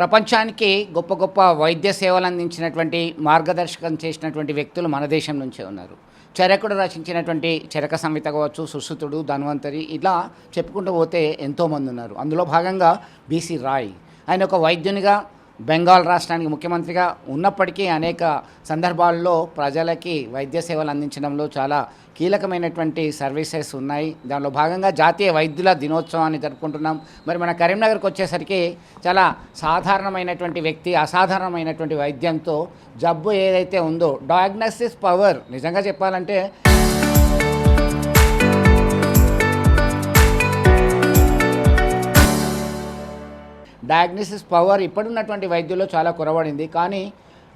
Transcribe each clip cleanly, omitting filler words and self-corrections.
ప్రపంచానికి గొప్ప గొప్ప వైద్య సేవలు అందించినటువంటి మార్గదర్శకం చేసినటువంటి వ్యక్తులు మన దేశం నుంచే ఉన్నారు. చరకుడు రచించినటువంటి చరక సంహిత కావచ్చు, సుశ్రుతుడు, ధన్వంతరి, ఇలా చెప్పుకుంటూ పోతే ఎంతోమంది ఉన్నారు. అందులో భాగంగా బీసీ రాయ్ ఆయన ఒక వైద్యునిగా బెంగాల్ రాష్ట్రానికి ముఖ్యమంత్రిగా ఉన్నప్పటికీ అనేక సందర్భాల్లో ప్రజలకి వైద్య సేవలు అందించడంలో చాలా కీలకమైనటువంటి సర్వీసెస్ ఉన్నాయి. దానిలో భాగంగా జాతీయ వైద్యుల దినోత్సవాన్ని జరుపుకుంటున్నాం. మరి మన కరీంనగర్కి వచ్చేసరికి చాలా సాధారణమైనటువంటి వ్యక్తి అసాధారణమైనటువంటి వైద్యంతో జబ్బు ఏదైతే ఉందో డయాగ్నోసిస్ పవర్ నిజంగా చెప్పాలంటే డయాగ్నోసిస్ పవర్ ఇప్పుడున్నటువంటి వైద్యుల్లో చాలా కొరవడింది. కానీ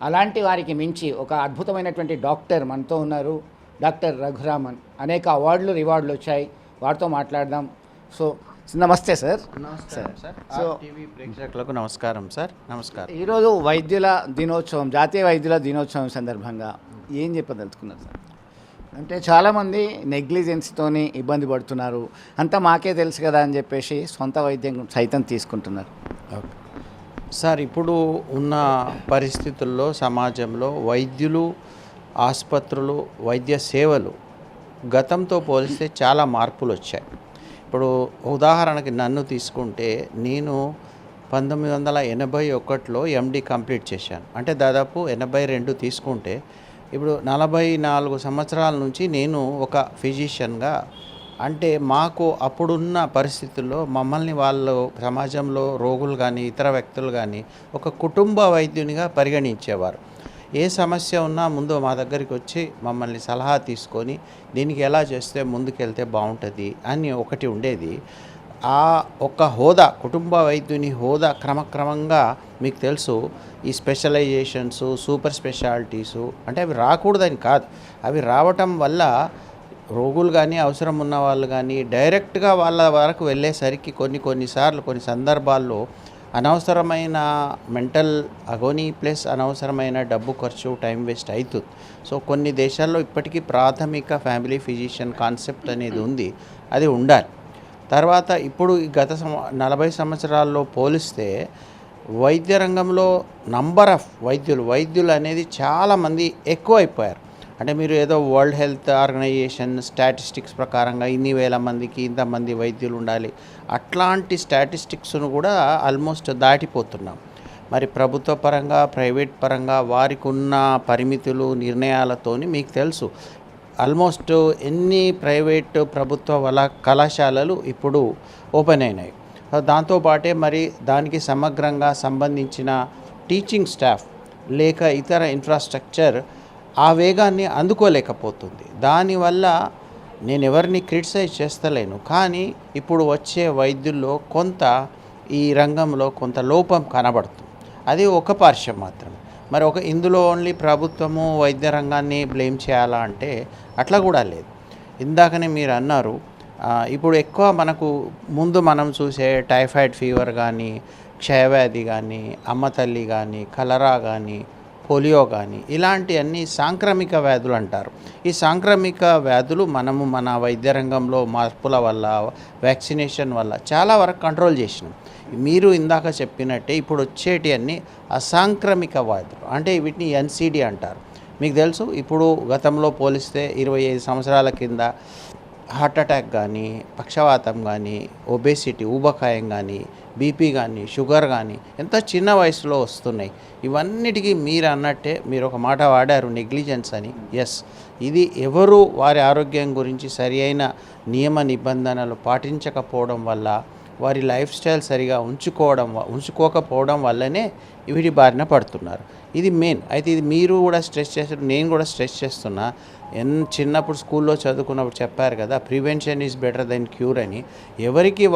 అలాంటి వారికి మించి ఒక అద్భుతమైనటువంటి డాక్టర్ మనతో ఉన్నారు. డాక్టర్ రఘురామన్. అనేక అవార్డులు రివార్డులు వచ్చాయి. వారితో మాట్లాడదాం. సో నమస్తే సార్. నమస్కారం సార్. సో టీవీ ప్రేక్షకులకు నమస్కారం సార్. నమస్కారం. ఈరోజు వైద్యుల దినోత్సవం, జాతీయ వైద్యుల దినోత్సవం సందర్భంగా ఏం చెప్పదలుచుకున్నారు సార్? అంటే చాలామంది నెగ్లిజెన్స్తోని ఇబ్బంది పడుతున్నారు. అంతా మాకే తెలుసు కదా అని చెప్పేసి సొంత వైద్యం సైతం తీసుకుంటున్నారు. సార్, ఇప్పుడు ఉన్న పరిస్థితుల్లో సమాజంలో వైద్యులు, ఆసుపత్రులు, వైద్య సేవలు గతంతో పోలిస్తే చాలా మార్పులు వచ్చాయి. ఇప్పుడు ఉదాహరణకి నన్ను తీసుకుంటే నేను 1981లో ఎండి కంప్లీట్ చేశాను. అంటే దాదాపు 82 తీసుకుంటే ఇప్పుడు 44 సంవత్సరాల నుంచి నేను ఒక ఫిజిషియన్గా, అంటే మాకు అప్పుడున్న పరిస్థితుల్లో మమ్మల్ని వాళ్ళు సమాజంలో రోగులు కానీ ఇతర వ్యక్తులు కానీ ఒక కుటుంబ వైద్యునిగా పరిగణించేవారు. ఏ సమస్య ఉన్నా ముందు మా దగ్గరికి వచ్చి మమ్మల్ని సలహా తీసుకొని దీనికి ఎలా చేస్తే ముందుకెళ్తే బాగుంటుంది అని ఒకటి ఉండేది. ఆ ఒక హోదా, కుటుంబ వైద్యుని హోదా క్రమక్రమంగా మీకు తెలుసు ఈ స్పెషలైజేషన్స్, సూపర్ స్పెషాలిటీసు అంటే అవి రాకూడదని కాదు, అవి రావటం వల్ల రోగులు కానీ అవసరం ఉన్న వాళ్ళు కానీ డైరెక్ట్గా వాళ్ళ వరకు వెళ్ళేసరికి కొన్నిసార్లు కొన్ని సందర్భాల్లో అనవసరమైన మెంటల్ అగోనీ ప్లస్ అనవసరమైన డబ్బు ఖర్చు, టైం వేస్ట్ అవుతుంది. సో కొన్ని దేశాల్లో ఇప్పటికీ ప్రాథమిక ఫ్యామిలీ ఫిజిషియన్ కాన్సెప్ట్ అనేది ఉంది, అది ఉండాలి. తర్వాత ఇప్పుడు గత 40 సంవత్సరాల్లో పోలిస్తే వైద్య రంగంలో నంబర్ ఆఫ్ వైద్యులు అనేది చాలామంది ఎక్కువైపోయారు. అంటే మీరు ఏదో వరల్డ్ హెల్త్ ఆర్గనైజేషన్ స్టాటిస్టిక్స్ ప్రకారంగా ఇన్ని వేల మందికి ఇంతమంది వైద్యులు ఉండాలి, అట్లాంటి స్టాటిస్టిక్స్ను కూడా ఆల్మోస్ట్ దాటిపోతున్నాం. మరి ప్రభుత్వ పరంగా, ప్రైవేట్ పరంగా వారికి ఉన్న పరిమితులు, నిర్ణయాలతోని మీకు తెలుసు ఆల్మోస్ట్ ఎన్ని ప్రైవేట్ ప్రభుత్వ కళాశాలలు ఇప్పుడు ఓపెన్ అయినాయి. దాంతోపాటే మరి దానికి సమగ్రంగా సంబంధించిన టీచింగ్ స్టాఫ్ లేక ఇతర ఇన్ఫ్రాస్ట్రక్చర్ ఆ వేగాన్ని అందుకోలేకపోతుంది. దానివల్ల నేను ఎవరిని క్రిటిసైజ్ చేస్తలేను, కానీ ఇప్పుడు వచ్చే వైద్యుల్లో కొంత ఈ రంగంలో కొంత లోపం కనబడుతుంది. అది ఒక పార్శ్వం మాత్రమే. మరి ఇందులో ఓన్లీ ప్రభుత్వము వైద్య రంగాన్ని బ్లేమ్ చేయాలా అంటే అట్లా కూడా లేదు. ఇందాకనే మీరు అన్నారు, ఇప్పుడు ఎక్కువ ముందు మనం చూసే టైఫాయిడ్ ఫీవర్ కానీ, క్షయవ్యాధి కానీ, అమ్మతల్లి కానీ, కలరా కానీ, పోలియో కానీ ఇలాంటి అన్ని సాంక్రమిక వ్యాధులు అంటారు. ఈ సాంక్రమిక వ్యాధులు మన వైద్య రంగంలో మార్పుల వల్ల, వ్యాక్సినేషన్ వల్ల చాలా వరకు కంట్రోల్ చేసినాం. మీరు ఇందాక చెప్పినట్టే ఇప్పుడు వచ్చేటి అన్నీ అసాంక్రమిక వ్యాధులు, అంటే వీటిని ఎన్సిడి అంటారు. మీకు తెలుసు ఇప్పుడు గతంలో పోలిస్తే 25 సంవత్సరాల కింద హార్ట్ అటాక్ కానీ, పక్షవాతం కానీ, ఒబేసిటీ ఊబకాయం కానీ, బీపీ కానీ, షుగర్ కానీ ఎంత చిన్న వయసులో వస్తున్నాయి. ఇవన్నిటికీ మీరు అన్నట్టే మీరు ఒక మాట వాడారు, నెగ్లిజెన్స్ అని. ఎస్, ఇది ఎవరు వారి ఆరోగ్యం గురించి సరి అయిన నియమ నిబంధనలు పాటించకపోవడం వల్ల, వారి లైఫ్ స్టైల్ సరిగా ఉంచుకోకపోవడం వల్లనే వీటి బారిన పడుతున్నారు. ఇది మెయిన్. అయితే ఇది మీరు కూడా స్ట్రెస్ చేస్తారు, నేను కూడా స్ట్రెస్ చేస్తున్నా. చిన్నప్పుడు స్కూల్లో చదువుకున్నప్పుడు చెప్పారు కదా, prevention is better than cure అని. ఎవరికి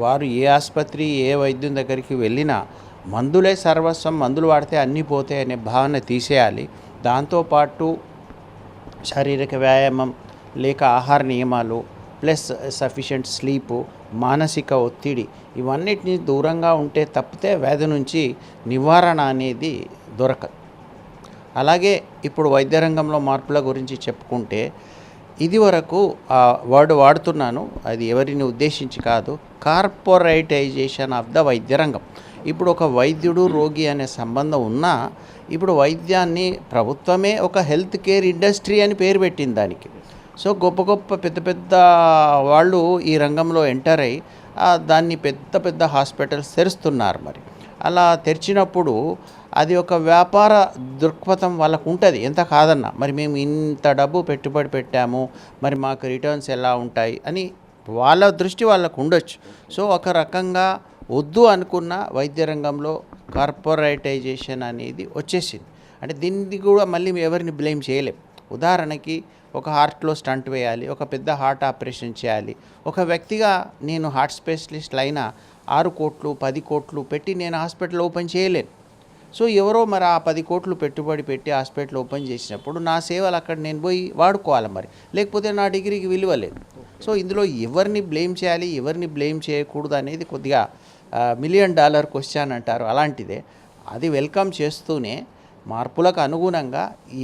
వారు ఏ ఆసుపత్రి, ఏ వైద్యం దగ్గరికి వెళ్ళినా మందులే సర్వస్వం, మందులు వాడితే అన్నీ పోతాయి అనే భావన తీసేయాలి. దాంతోపాటు శారీరక వ్యాయామం లేక ఆహార నియమాలు ప్లస్ సఫిషియెంట్ స్లీపు, మానసిక ఒత్తిడి ఇవన్నిటిని దూరంగా ఉంటే తప్పితే వ్యాధి నుంచి నివారణ అనేది దొరకదు. అలాగే ఇప్పుడు వైద్య రంగంలో మార్పుల గురించి చెప్పుకుంటే ఇది వరకు వర్డ్ వాడుతున్నాను, అది ఎవరిని ఉద్దేశించి కాదు, కార్పొరేటైజేషన్ ఆఫ్ ద వైద్య రంగం. ఇప్పుడు ఒక వైద్యుడు రోగి అనే సంబంధం ఉన్నా ఇప్పుడు వైద్యాన్ని ప్రభుత్వమే ఒక హెల్త్ కేర్ ఇండస్ట్రీ అని పేరు పెట్టింది దానికి. సో గొప్ప గొప్ప పెద్ద పెద్ద వాళ్ళు ఈ రంగంలో ఎంటర్ అయ్యి దాన్ని పెద్ద పెద్ద హాస్పిటల్స్ తెరుస్తున్నారు. మరి అలా తెరిచినప్పుడు అది ఒక వ్యాపార దృక్పథం వాళ్ళకు ఉంటుంది, ఎంత కాదన్నా. మరి మేము ఇంత డబ్బు పెట్టుబడి పెట్టాము, మరి మాకు రిటర్న్స్ ఎలా ఉంటాయి అని వాళ్ళ దృష్టి వాళ్ళకు ఉండొచ్చు. సో ఒక రకంగా వద్దు అనుకున్న వైద్య రంగంలో కార్పొరేటైజేషన్ అనేది వచ్చేసింది. అంటే దీన్ని కూడా మళ్ళీ ఎవరిని బ్లేమ్ చేయలేం. ఉదాహరణకి ఒక హార్ట్లో స్టంట్ వేయాలి, ఒక పెద్ద హార్ట్ ఆపరేషన్ చేయాలి. ఒక వ్యక్తిగా నేను హార్ట్ స్పెషలిస్ట్లు అయినా 6 కోట్లు 10 కోట్లు పెట్టి నేను హాస్పిటల్ ఓపెన్ చేయలేను. సో ఎవరో మరి ఆ 10 కోట్లు పెట్టుబడి పెట్టి హాస్పిటల్ ఓపెన్ చేసినప్పుడు నా సేవలు అక్కడ నేను పోయి వాడుకోవాలి మరి, లేకపోతే నా డిగ్రీకి విలువ లేదు. సో ఇందులో ఎవరిని బ్లేమ్ చేయాలి, ఎవరిని బ్లేమ్ చేయకూడదు అనేది కొద్దిగా $1 మిలియన్ క్వశ్చన్ అంటారు, అలాంటిదే. అది వెల్కమ్ చేస్తూనే మార్పులకు అనుగుణంగా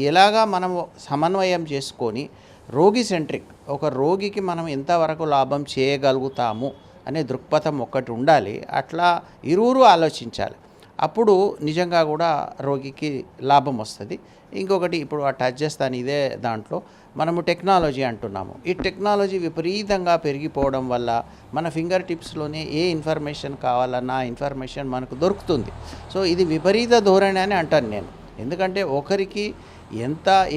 ఎలాగా మనం సమన్వయం చేసుకొని రోగి సెంట్రిక్, ఒక రోగికి మనం ఎంతవరకు లాభం చేయగలుగుతాము అనే దృక్పథం ఒకటి ఉండాలి. అట్లా ఇరువురు ఆలోచించాలి. అప్పుడు నిజంగా కూడా రోగికి లాభం వస్తుంది. ఇంకొకటి ఇప్పుడు టచ్ చేస్తాను ఇదే దాంట్లో, మనము టెక్నాలజీ అంటున్నాము. ఈ టెక్నాలజీ విపరీతంగా పెరిగిపోవడం వల్ల మన ఫింగర్ టిప్స్లోనే ఏ ఇన్ఫర్మేషన్ కావాలన్నా ఇన్ఫర్మేషన్ మనకు దొరుకుతుంది. సో ఇది విపరీత ధోరణి అని అంటాను నేను. ఎందుకంటే ఒకరికి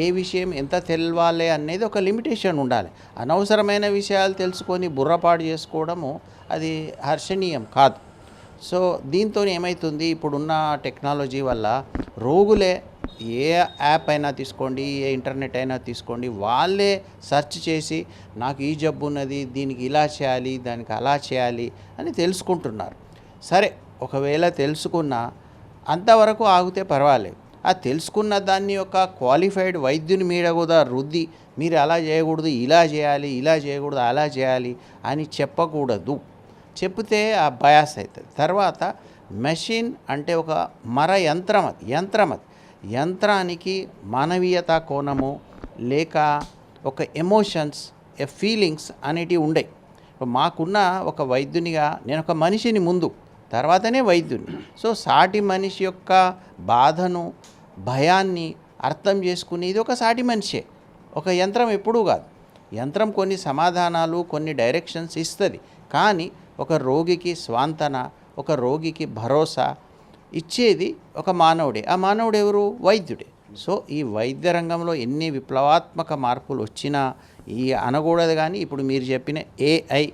ఏ విషయం ఎంత తెలవాలి అనేది ఒక లిమిటేషన్ ఉండాలి. అనవసరమైన విషయాలు తెలుసుకొని బుర్రపాటు చేసుకోవడము అది హర్షణీయం కాదు. సో దీంతో ఏమవుతుంది, ఇప్పుడున్న టెక్నాలజీ వల్ల రోగులే ఏ యాప్ అయినా తీసుకోండి, ఏ ఇంటర్నెట్ అయినా తీసుకోండి, వాళ్ళే సెర్చ్ చేసి నాకు ఈ జబ్బు ఉన్నది, దీనికి ఇలా చేయాలి, దానికి అలా చేయాలి అని తెలుసుకుంటున్నారు. సరే, ఒకవేళ తెలుసుకున్నా అంతవరకు ఆగితే పర్వాలేదు. ఆ తెలుసుకున్న దాన్ని ఒక క్వాలిఫైడ్ వైద్యుని మీద కూడా రుద్ది మీరు అలా చేయకూడదు, ఇలా చేయాలి, ఇలా చేయకూడదు, అలా చేయాలి అని చెప్పకూడదు. చెప్తే ఆ బయాస్ అవుతుంది. తర్వాత మెషిన్ అంటే ఒక యంత్రం అది యంత్రానికి మానవీయత కోణము లేక ఒక ఎమోషన్స్ ఫీలింగ్స్ అనేటివి ఉండయి. మాకున్న ఒక వైద్యునిగా నేను ఒక మనిషిని ముందు, తర్వాతనే వైద్యుని. సో సాటి మనిషి యొక్క బాధను భయాన్ని అర్థం చేసుకునేది ఒక సాటి మనిషే, ఒక యంత్రం ఎప్పుడూ కాదు. యంత్రం కొన్ని సమాధానాలు కొన్ని డైరెక్షన్స్ ఇస్తుంది, కానీ ఒక రోగికి స్వాంతన, ఒక రోగికి భరోసా ఇచ్చేది ఒక మానవుడే. ఆ మానవుడు ఎవరు? వైద్యుడే. సో ఈ వైద్య రంగంలో ఎన్ని విప్లవాత్మక మార్పులు వచ్చినా ఈ అనకూడదు. కానీ ఇప్పుడు మీరు చెప్పిన AI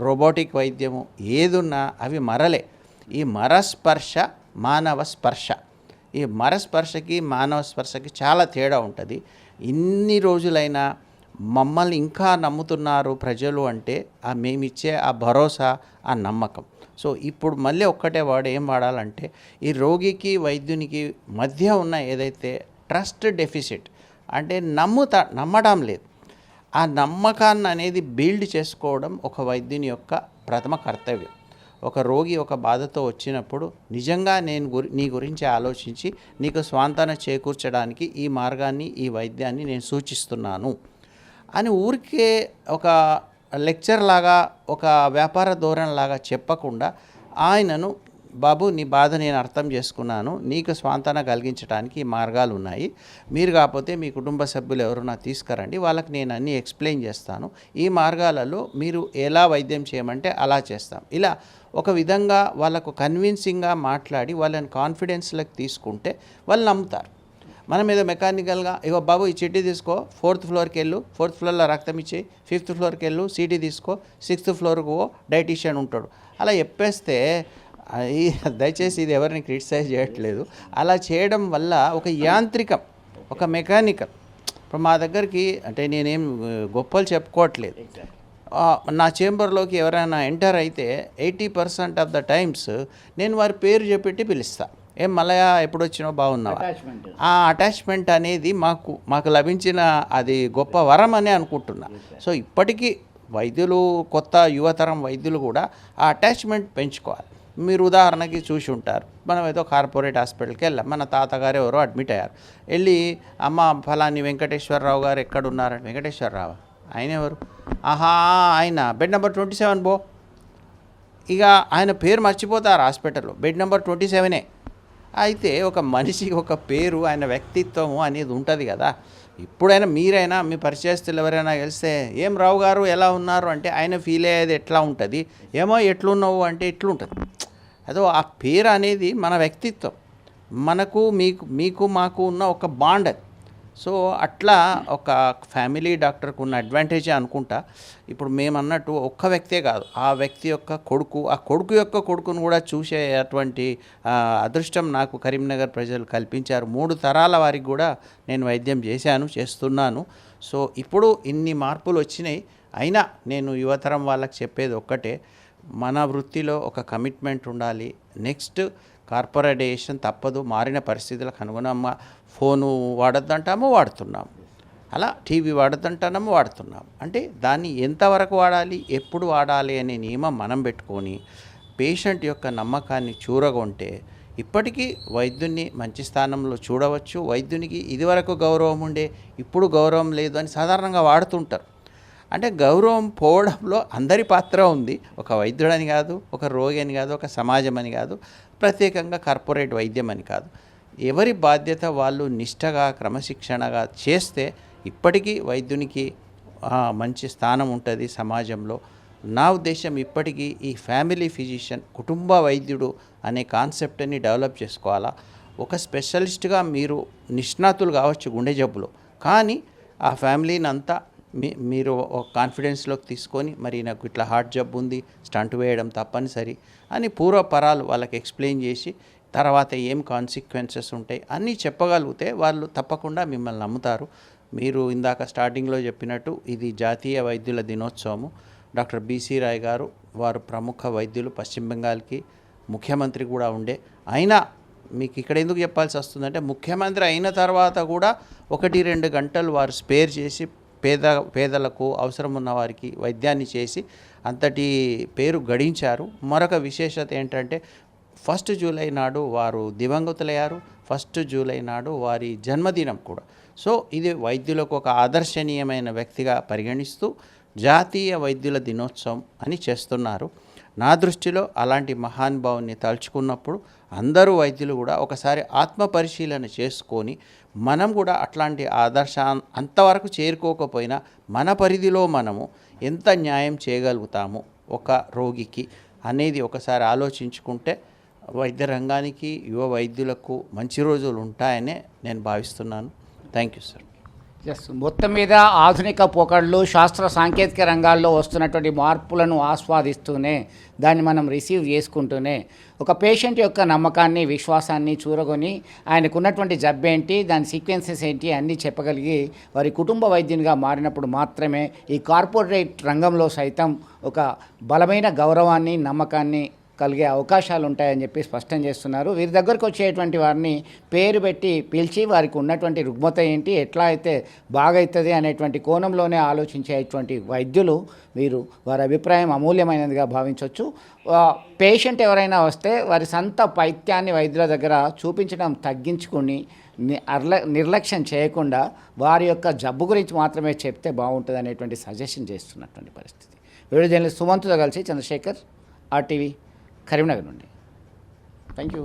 రోబోటిక్ వైద్యము ఏదున్నా అవి మరలే. ఈ మరస్పర్శ మానవ స్పర్శ, ఈ మరస్పర్శకి మానవ స్పర్శకి చాలా తేడా ఉంటుంది. ఇన్ని రోజులైనా మమ్మల్ని ఇంకా నమ్ముతున్నారు ప్రజలు అంటే మేమిచ్చే ఆ భరోసా, ఆ నమ్మకం. సో ఇప్పుడు మళ్ళీ ఒక్కటే ఏం వాడాలంటే ఈ రోగికి వైద్యునికి మధ్య ఉన్న ఏదైతే ట్రస్ట్ డెఫిసిట్ అంటే నమ్మడం లేదు, ఆ నమ్మకాన్ని అనేది బిల్డ్ చేసుకోవడం ఒక వైద్యుని యొక్క ప్రథమ కర్తవ్యం. ఒక రోగి ఒక బాధతో వచ్చినప్పుడు నిజంగా నీ గురించి ఆలోచించి నీకు స్వాంతన చేకూర్చడానికి ఈ మార్గాన్ని, ఈ వైద్యాన్ని నేను సూచిస్తున్నాను అని ఊరికే ఒక లెక్చర్ లాగా, ఒక వ్యాపార ధోరణిలాగా చెప్పకుండా ఆయనను, బాబు నీ బాధ నేను అర్థం చేసుకున్నాను, నీకు స్వాంతన కలిగించడానికి ఈ మార్గాలు ఉన్నాయి, మీరు కాకపోతే మీ కుటుంబ సభ్యులు ఎవరైనా తీసుకురండి, వాళ్ళకి నేను అన్నీ ఎక్స్ప్లెయిన్ చేస్తాను, ఈ మార్గాలలో మీరు ఎలా వైద్యం చేయమంటే అలా చేస్తాం. ఇలా ఒక విధంగా వాళ్ళకు కన్విన్సింగ్గా మాట్లాడి వాళ్ళని కాన్ఫిడెన్స్లోకి తీసుకుంటే వాళ్ళు నమ్ముతారు. మనం ఏదో మెకానికల్గా ఇగో బాబు ఈ చిట్టి తీసుకో, 4th ఫ్లోర్కి వెళ్ళు, 4th ఫ్లోర్లో రక్తం ఇచ్చేయి, 5th ఫ్లోర్కి వెళ్ళు, సీటీ తీసుకో, 6th ఫ్లోర్కు డైటీషియన్ ఉంటాడు, అలా చెప్పేస్తే దయచేసి ఇది ఎవరిని క్రిటిసైజ్ చేయట్లేదు. అలా చేయడం వల్ల ఒక యాంత్రికం, ఒక మెకానికల్. ఇప్పుడు మా దగ్గరికి అంటే నేనేం గొప్పలు చెప్పుకోవట్లేదు, నా చేంబర్లోకి ఎవరైనా ఎంటర్ అయితే 80% ఆఫ్ ద టైమ్స్ నేను వారి పేరు చెప్పి పిలుస్తాను. ఏం మలయ ఎప్పుడు వచ్చినావు, బాగున్నావా? ఆ అటాచ్మెంట్ అనేది మాకు లభించిన అది గొప్ప వరం అని అనుకుంటున్నా. సో ఇప్పటికీ వైద్యులు, కొత్త యువతరం వైద్యులు కూడా ఆ అటాచ్మెంట్ పెంచుకోవాలి. మీరు ఉదాహరణకి చూసి ఉంటారు, మనం ఏదో కార్పొరేట్ హాస్పిటల్కి వెళ్ళాం, మన తాతగారు ఎవరో అడ్మిట్ అయ్యారు, వెళ్ళి అమ్మ ఫలాని వెంకటేశ్వరరావు గారు ఎక్కడున్నారంటే, వెంకటేశ్వరరావు ఆయన ఎవరు? ఆయన బెడ్ నెంబర్ 27 బో. ఇక ఆయన పేరు మర్చిపోతారు హాస్పిటల్లో, బెడ్ నెంబర్ 27. అయితే ఒక మనిషికి ఒక పేరు, ఆయన వ్యక్తిత్వము అనేది ఉంటుంది కదా. ఇప్పుడైనా మీరైనా మీ పరిచయస్తులు ఎవరైనా కలిస్తే ఏం రావు గారు ఎలా ఉన్నారు అంటే ఆయన ఫీల్ అయ్యేది ఎట్లా ఉంటుంది, ఏమో ఎట్లున్నావు అంటే ఇట్లుంటుంది. అదో ఆ పేరు అనేది మన వ్యక్తిత్వం, మనకు మీకు మాకు ఉన్న ఒక బాండ్ అది. సో అట్లా ఒక ఫ్యామిలీ డాక్టర్కు ఉన్న అడ్వాంటేజే అనుకుంటా. ఇప్పుడు మేమన్నట్టు ఒక్క వ్యక్తే కాదు, ఆ వ్యక్తి యొక్క కొడుకు, ఆ కొడుకు యొక్క కొడుకును కూడా చూసే అటువంటి అదృష్టం నాకు కరీంనగర్ ప్రజలు కల్పించారు. 3 తరాల వారికి కూడా నేను వైద్యం చేస్తున్నాను. సో ఇప్పుడు ఇన్ని మార్పులు వచ్చినాయి. అయినా నేను యువతరం వాళ్ళకి చెప్పేది ఒక్కటే, మన వృత్తిలో ఒక కమిట్మెంట్ ఉండాలి. నెక్స్ట్ కార్పొరేటేషన్ తప్పదు, మారిన పరిస్థితులకు అనుగుణంగా ఫోను వాడొద్దంటాము, వాడుతున్నాము. అలా టీవీ వాడొద్దంటాము, వాడుతున్నాము. అంటే దాన్ని ఎంతవరకు వాడాలి, ఎప్పుడు వాడాలి అనే నియమం మనం పెట్టుకొని పేషెంట్ యొక్క నమ్మకాన్ని చూరగొంటే ఇప్పటికీ వైద్యుని మంచి స్థానంలో చూడవచ్చు. వైద్యునికి ఇదివరకు గౌరవం ఉండే, ఇప్పుడు గౌరవం లేదు అని సాధారణంగా వాడుతుంటారు. అంటే గౌరవం పోవడంలో అందరి పాత్ర ఉంది. ఒక వైద్యుడని కాదు, ఒక రోగి అని కాదు, ఒక సమాజం అని కాదు, ప్రత్యేకంగా కార్పొరేట్ వైద్యం అని కాదు. ఎవరి బాధ్యత వాళ్ళు నిష్టగా క్రమశిక్షణగా చేస్తే ఇప్పటికీ వైద్యునికి మంచి స్థానం ఉంటుంది సమాజంలో. నా ఉద్దేశం ఇప్పటికీ ఈ ఫ్యామిలీ ఫిజిషియన్, కుటుంబ వైద్యుడు అనే కాన్సెప్ట్ని డెవలప్ చేసుకోవాలా. ఒక స్పెషలిస్ట్గా మీరు నిష్ణాతులు కావచ్చు గుండె జబ్బులో, కానీ ఆ ఫ్యామిలీని అంతా మీరు ఒక కాన్ఫిడెన్స్లోకి తీసుకొని, మరి నాకు ఇట్లా హార్ట్ జబ్బు ఉంది, స్టంట్ వేయడం తప్పనిసరి అని పూర్వపరాలు వాళ్ళకి ఎక్స్ప్లెయిన్ చేసి తర్వాత ఏం కాన్సిక్వెన్సెస్ ఉంటాయి అన్నీ చెప్పగలిగితే వాళ్ళు తప్పకుండా మిమ్మల్ని నమ్ముతారు. మీరు ఇందాక స్టార్టింగ్లో చెప్పినట్టు ఇది జాతీయ వైద్యుల దినోత్సవము. డాక్టర్ బీసీ రాయ్ గారు వారు ప్రముఖ వైద్యులు, పశ్చిమ బెంగాల్కి ముఖ్యమంత్రి కూడా ఉండే. అయినా మీకు ఇక్కడ ఎందుకు చెప్పాల్సి వస్తుందంటే, ముఖ్యమంత్రి అయిన తర్వాత కూడా 1-2 గంటలు వారు స్పేర్ చేసి పేదలకు అవసరం ఉన్న వారికి వైద్యాన్ని చేసి అంతటి పేరు గడించారు. మరొక విశేషత ఏంటంటే 1 జూలై నాడు వారు దివంగతులయ్యారు. 1 జూలై నాడు వారి జన్మదినం కూడా. సో ఇది వైద్యులకు ఒక ఆదర్శనీయమైన వ్యక్తిగా పరిగణిస్తూ జాతీయ వైద్యుల దినోత్సవం అని చేస్తున్నారు. నా దృష్టిలో అలాంటి మహానుభావుని తలుచుకున్నప్పుడు అందరూ వైద్యులు కూడా ఒకసారి ఆత్మ పరిశీలన చేసుకొని, మనం కూడా అట్లాంటి అంతవరకు చేరుకోకపోయినా మన పరిధిలో మనము ఎంత న్యాయం చేయగలుగుతాము ఒక రోగికి అనేది ఒకసారి ఆలోచించుకుంటే వైద్య రంగానికి, యువ వైద్యులకు మంచి రోజులు ఉంటాయనే నేను భావిస్తున్నాను. Thank you sir. ఎస్, మొత్తం మీద ఆధునిక పోకడలు, శాస్త్ర సాంకేతిక రంగాల్లో వస్తున్నటువంటి మార్పులను ఆస్వాదిస్తూనే, దాన్ని మనం రిసీవ్ చేసుకుంటూనే ఒక పేషెంట్ యొక్క నమ్మకాన్ని, విశ్వాసాన్ని చూరగొని ఆయనకున్నటువంటి జబ్బు ఏంటి, దాని సీక్వెన్సెస్ ఏంటి అన్నీ చెప్పగలిగి వారి కుటుంబ వైద్యునిగా మారినప్పుడు మాత్రమే ఈ కార్పొరేట్ రంగంలో సైతం ఒక బలమైన గౌరవాన్ని, నమ్మకాన్ని కలిగే అవకాశాలు ఉంటాయని చెప్పి స్పష్టం చేస్తున్నారు. వీరి దగ్గరకు వచ్చేటువంటి వారిని పేరు పెట్టి పిలిచి వారికి ఉన్నటువంటి రుగ్మత ఏంటి, ఎట్లా అయితే బాగవుతుంది అనేటువంటి కోణంలోనే ఆలోచించేటువంటి వైద్యులు వీరు. వారి అభిప్రాయం అమూల్యమైనదిగా భావించవచ్చు. పేషెంట్ ఎవరైనా వస్తే వారి సొంత పైత్యాన్ని వైద్యుల దగ్గర చూపించడం తగ్గించుకుని నిర్లక్ష్యం చేయకుండా వారి యొక్క జబ్బు గురించి మాత్రమే చెప్తే బాగుంటుంది అనేటువంటి సజెషన్ చేస్తున్నటువంటి పరిస్థితి. వీడియో జర్నలిస్ట్ సుమంత్తో కలిసి చంద్రశేఖర్, RTV కరీంనగర్ నుండి. Thank you.